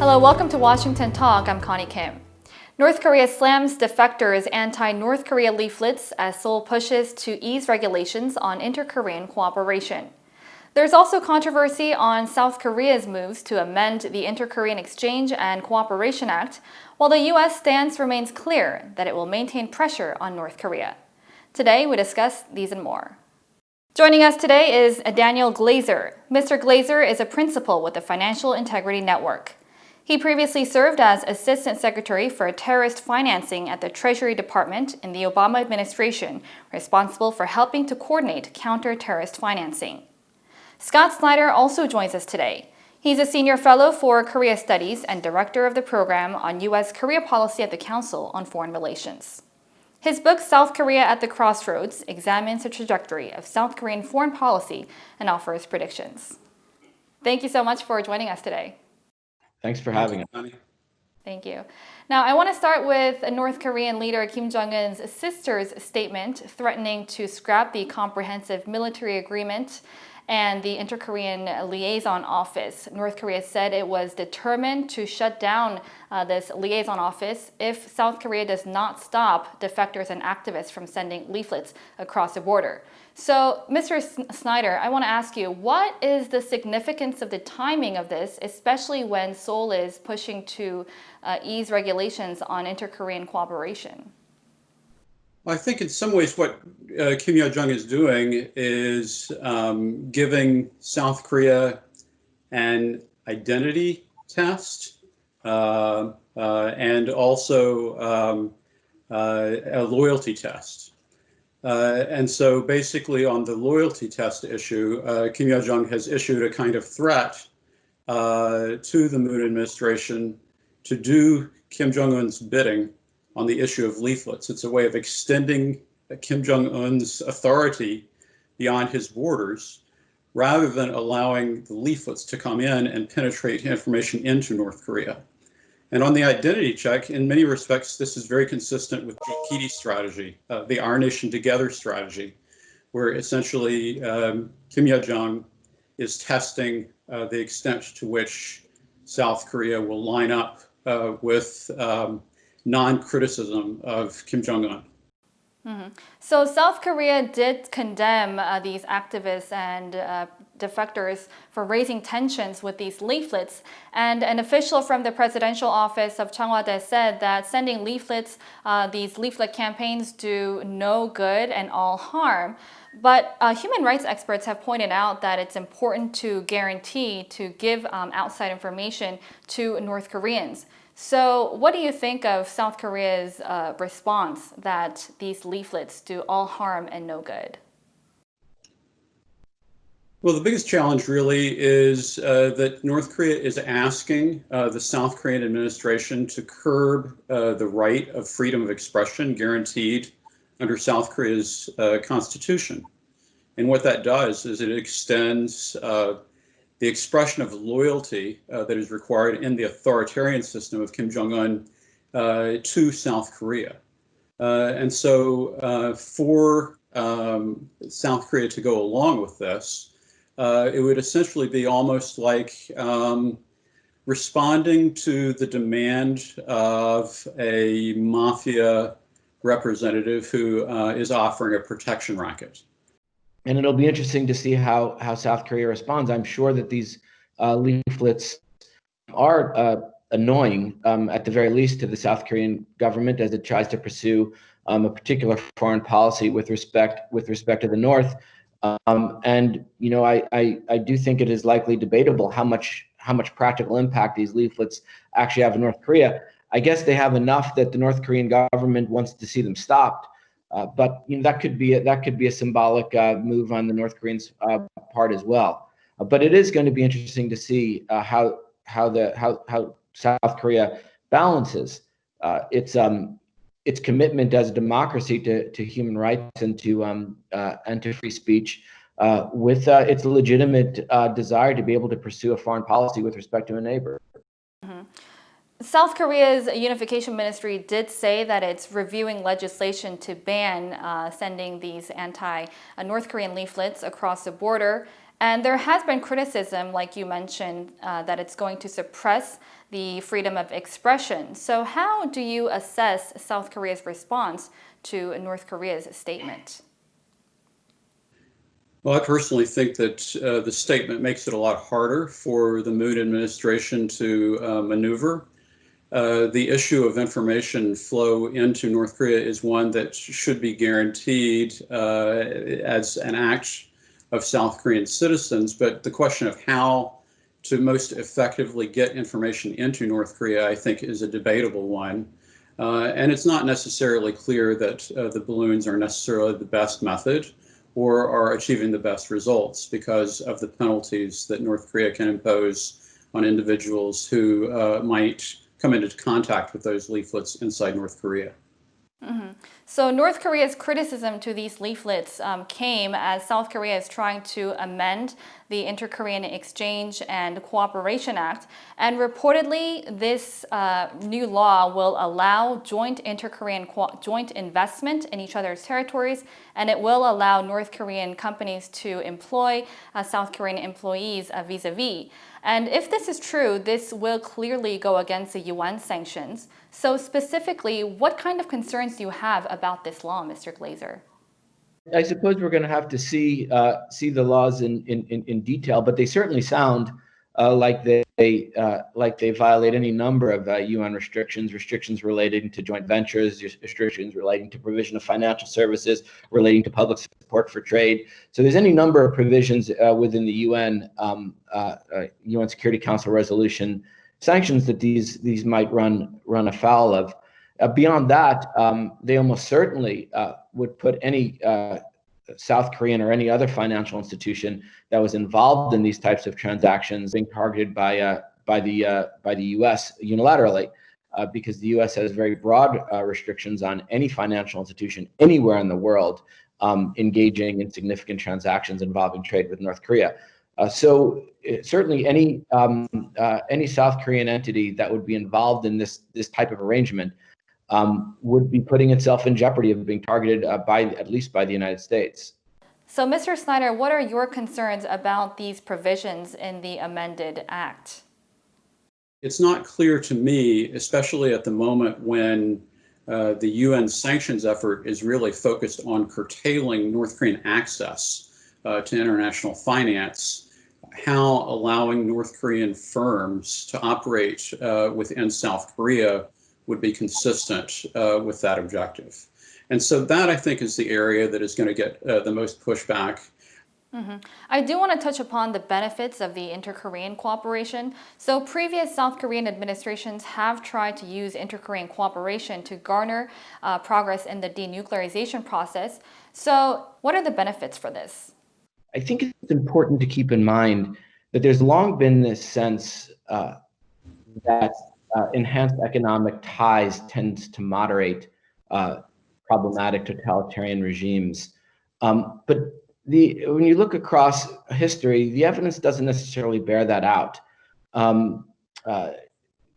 Hello, welcome to Washington Talk. I'm Connie Kim. North Korea slams defectors' anti-North Korea leaflets as Seoul pushes to ease regulations on inter-Korean cooperation. There's also controversy on South Korea's moves to amend the Inter-Korean Exchange and Cooperation Act, while the U.S. stance remains clear that it will maintain pressure on North Korea. Today, we discuss these and more. Joining us today is Daniel Glaser. Mr. Glaser is a principal with the Financial Integrity Network. He previously served as Assistant Secretary for Terrorist Financing at the Treasury Department in the Obama administration, responsible for helping to coordinate counter-terrorist financing. Scott Snyder also joins us today. He's a Senior Fellow for Korea Studies and Director of the Program on U.S. Korea Policy at the Council on Foreign Relations. His book, South Korea at the Crossroads, examines the trajectory of South Korean foreign policy and offers predictions. Thank you so much for joining us today. Thanks for having us. Thank you. Now, I want to start with North Korean leader Kim Jong-un's sister's statement threatening to scrap the comprehensive military agreement and the Inter-Korean Liaison Office. North Korea said it was determined to shut down this liaison office if South Korea does not stop defectors and activists from sending leaflets across the border. So, Mr. Snyder, I want to ask you, what is the significance of the timing of this, especially when Seoul is pushing to ease regulations on inter-Korean cooperation? I think in some ways what Kim Yo-jong is doing is giving South Korea an identity test and also a loyalty test. And so basically on the loyalty test issue, Kim Yo-jong has issued a kind of threat to the Moon administration to do Kim Jong-un's bidding on the issue of leaflets. It's a way of extending Kim Jong-un's authority beyond his borders, rather than allowing the leaflets to come in and penetrate information into North Korea. And on the identity check, in many respects, this is very consistent with the KIDI strategy, the Our Nation Together strategy, where essentially Kim Yo-jong is testing the extent to which South Korea will line up with non-criticism of Kim Jong-un. Mm-hmm. So South Korea did condemn these activists and defectors for raising tensions with these leaflets. And an official from the presidential office of Cheongwade said that sending leaflets, these leaflet campaigns do no good and all harm. But human rights experts have pointed out that it's important to guarantee to give outside information to North Koreans. So what do you think of South Korea's response that these leaflets do all harm and no good? Well, the biggest challenge really is that North Korea is asking the South Korean administration to curb the right of freedom of expression guaranteed under South Korea's constitution. And what that does is it extends the expression of loyalty that is required in the authoritarian system of Kim Jong-un to South Korea. And so for South Korea to go along with this, it would essentially be almost like responding to the demand of a mafia representative who is offering a protection racket. And it'll be interesting to see how South Korea responds. I'm sure that these leaflets are annoying, at the very least, to the South Korean government as it tries to pursue a particular foreign policy with respect to the North. And you know, I do think it is likely debatable how much practical impact these leaflets actually have in North Korea. I guess they have enough that the North Korean government wants to see them stopped. But you know, that could be a symbolic move on the North Koreans' part as well. But it is going to be interesting to see how South Korea balances its commitment as a democracy to human rights and to free speech with its legitimate desire to be able to pursue a foreign policy with respect to a neighbor. Mm-hmm. South Korea's unification ministry did say that it's reviewing legislation to ban sending these anti-North Korean leaflets across the border. And there has been criticism, like you mentioned, that it's going to suppress the freedom of expression. So how do you assess South Korea's response to North Korea's statement? Well, I personally think that the statement makes it a lot harder for the Moon administration to maneuver. The issue of information flow into North Korea is one that should be guaranteed as an act of South Korean citizens, but the question of how to most effectively get information into North Korea, I think, is a debatable one. And it's not necessarily clear that the balloons are necessarily the best method or are achieving the best results because of the penalties that North Korea can impose on individuals who might come into contact with those leaflets inside North Korea. So North Korea's criticism to these leaflets came as South Korea is trying to amend the Inter-Korean Exchange and Cooperation Act. And reportedly, this new law will allow joint inter-Korean joint investment in each other's territories, and it will allow North Korean companies to employ South Korean employees vis-a-vis. And if this is true, this will clearly go against the UN sanctions. So specifically, what kind of concerns do you have about this law, Mr. Glaser? I suppose we're going to have to see the laws in detail, but they certainly sound like they violate any number of UN restrictions relating to joint ventures, restrictions relating to provision of financial services, relating to public support for trade. So there's any number of provisions within the UN Security Council resolution sanctions that these might run afoul of. Beyond that, they almost certainly would put any South Korean or any other financial institution that was involved in these types of transactions being targeted by the U.S. unilaterally, because the U.S. has very broad restrictions on any financial institution anywhere in the world engaging in significant transactions involving trade with North Korea. So certainly any South Korean entity that would be involved in this type of arrangement would be putting itself in jeopardy of being targeted at least by the United States. So, Mr. Snyder, what are your concerns about these provisions in the amended act? It's not clear to me, especially at the moment when the UN sanctions effort is really focused on curtailing North Korean access to international finance, how allowing North Korean firms to operate within South Korea would be consistent with that objective. And so that, I think, is the area that is going to get the most pushback. I do want to touch upon the benefits of the inter-Korean cooperation. So previous South Korean administrations have tried to use inter-Korean cooperation to garner progress in the denuclearization process. So what are the benefits for this? I think it's important to keep in mind that there's long been this sense that enhanced economic ties tends to moderate problematic totalitarian regimes. But when you look across history, the evidence doesn't necessarily bear that out.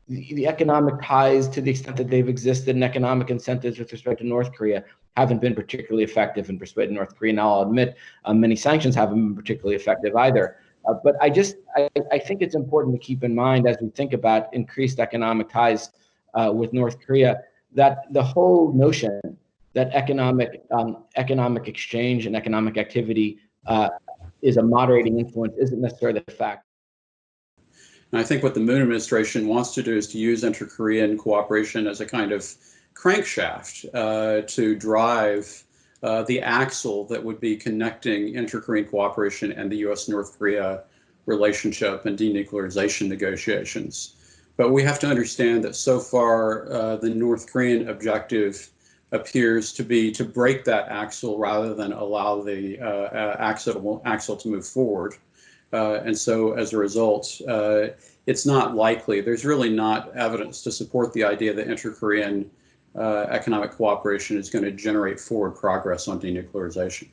The economic ties, to the extent that they've existed, and economic incentives with respect to North Korea haven't been particularly effective in persuading North Korea. Now, I'll admit many sanctions haven't been particularly effective either. But I think it's important to keep in mind as we think about increased economic ties with North Korea, that the whole notion that economic exchange and economic activity is a moderating influence isn't necessarily the fact. And I think what the Moon administration wants to do is to use inter-Korean cooperation as a kind of crankshaft to drive the axle that would be connecting inter-Korean cooperation and the U.S.-North Korea relationship and denuclearization negotiations. But we have to understand that so far the North Korean objective appears to be to break that axle rather than allow the axle to move forward. And so as a result, it's not likely, there's really not evidence to support the idea that inter-Korean economic cooperation is going to generate forward progress on denuclearization.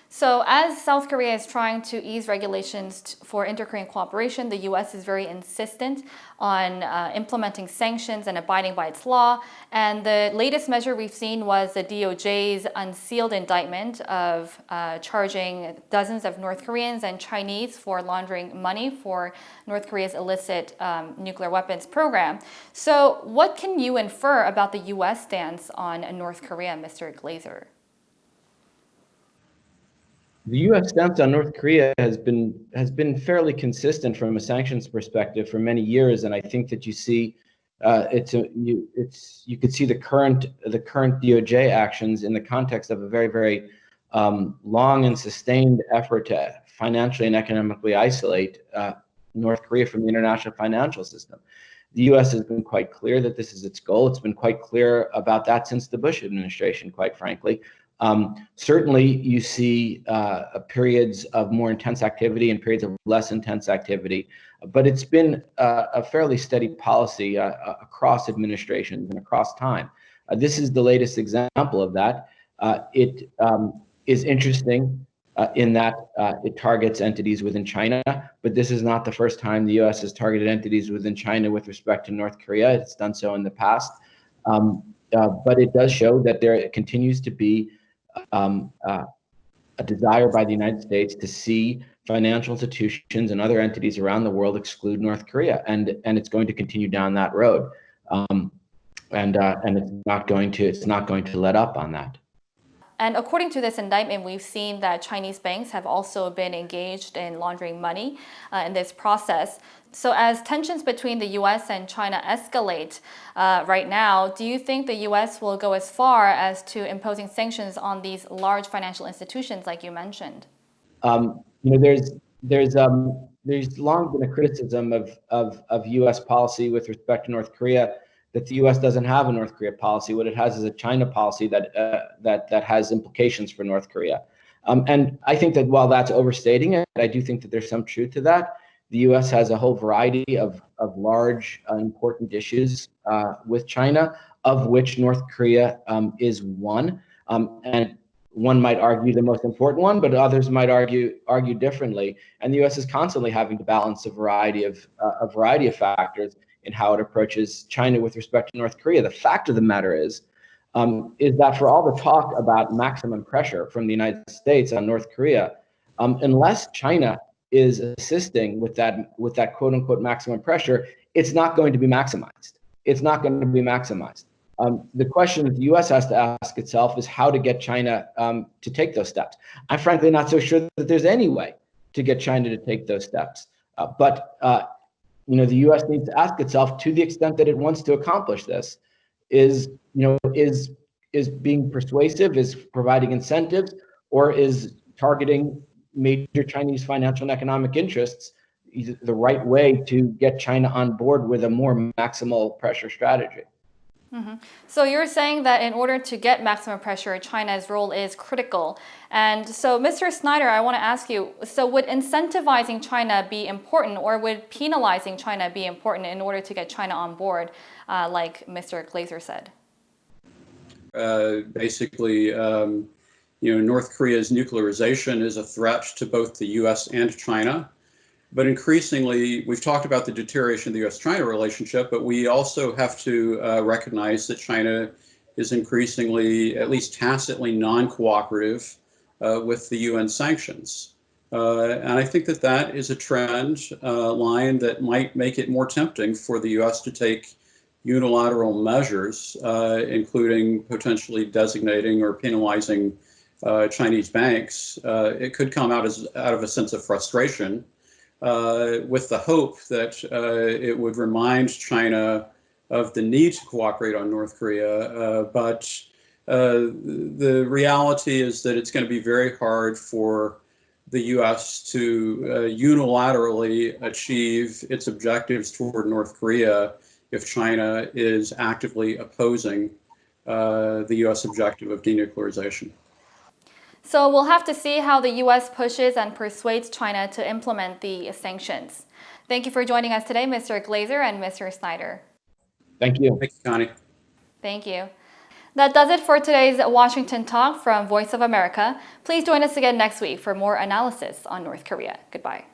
So as South Korea is trying to ease regulations for inter-Korean cooperation, the U.S. is very insistent on implementing sanctions and abiding by its law. And the latest measure we've seen was the DOJ's unsealed indictment of charging dozens of North Koreans and Chinese for laundering money for North Korea's illicit nuclear weapons program. So what can you infer about the U.S. stance on North Korea, Mr. Glaser? The U.S. stance on North Korea has been fairly consistent from a sanctions perspective for many years, and I think that you see you could see the current DOJ actions in the context of a very long and sustained effort to financially and economically isolate North Korea from the international financial system. The U.S. has been quite clear that this is its goal. It's been quite clear about that since the Bush administration, quite frankly. Certainly, you see periods of more intense activity and periods of less intense activity, but it's been a fairly steady policy across administrations and across time. This is the latest example of that. It is interesting in that it targets entities within China, but this is not the first time the U.S. has targeted entities within China with respect to North Korea. It's done so in the past, but it does show that there continues to be a desire by the United States to see financial institutions and other entities around the world exclude North Korea, and it's going to continue down that road, and it's not going to let up on that. And according to this indictment, we've seen that Chinese banks have also been engaged in laundering money in this process. So as tensions between the U.S. and China escalate right now, do you think the U.S. will go as far as to imposing sanctions on these large financial institutions like you mentioned? There's long been a criticism of U.S. policy with respect to North Korea, that the U.S. doesn't have a North Korea policy. What it has is a China policy that has implications for North Korea. And I think that while that's overstating it, I do think that there's some truth to that. The U.S. has a whole variety of large, important issues with China, of which North Korea is one. And one might argue the most important one, but others might argue differently. And the U.S. is constantly having to balance a variety of factors in how it approaches China with respect to North Korea. The fact of the matter is that for all the talk about maximum pressure from the United States on North Korea, unless China is assisting with that quote unquote maximum pressure, it's not going to be maximized. It's not going to be maximized. The question that the U.S. has to ask itself is how to get China to take those steps. I'm frankly not so sure that there's any way to get China to take those steps. But the U.S. needs to ask itself, to the extent that it wants to accomplish this, is being persuasive, is providing incentives, or is targeting major Chinese financial and economic interests the right way to get China on board with a more maximal pressure strategy. Mm-hmm. So you're saying that in order to get maximum pressure, China's role is critical. And so, Mr. Snyder, I want to ask you, so would incentivizing China be important, or would penalizing China be important in order to get China on board, like Mr. Glaser said? Basically, North Korea's nuclearization is a threat to both the U.S. and China. But increasingly, we've talked about the deterioration of the U.S.-China relationship, but we also have to recognize that China is increasingly, at least tacitly, non-cooperative with the UN sanctions. And I think that is a trend line that might make it more tempting for the U.S. to take unilateral measures, including potentially designating or penalizing Chinese banks. It could come out of a sense of frustration, with the hope that it would remind China of the need to cooperate on North Korea. But the reality is that it's going to be very hard for the U.S. to unilaterally achieve its objectives toward North Korea if China is actively opposing the U.S. objective of denuclearization. So we'll have to see how the U.S. pushes and persuades China to implement the sanctions. Thank you for joining us today, Mr. Glaser and Mr. Snyder. Thank you. Thank you, Connie. Thank you. That does it for today's Washington Talk from Voice of America. Please join us again next week for more analysis on North Korea. Goodbye.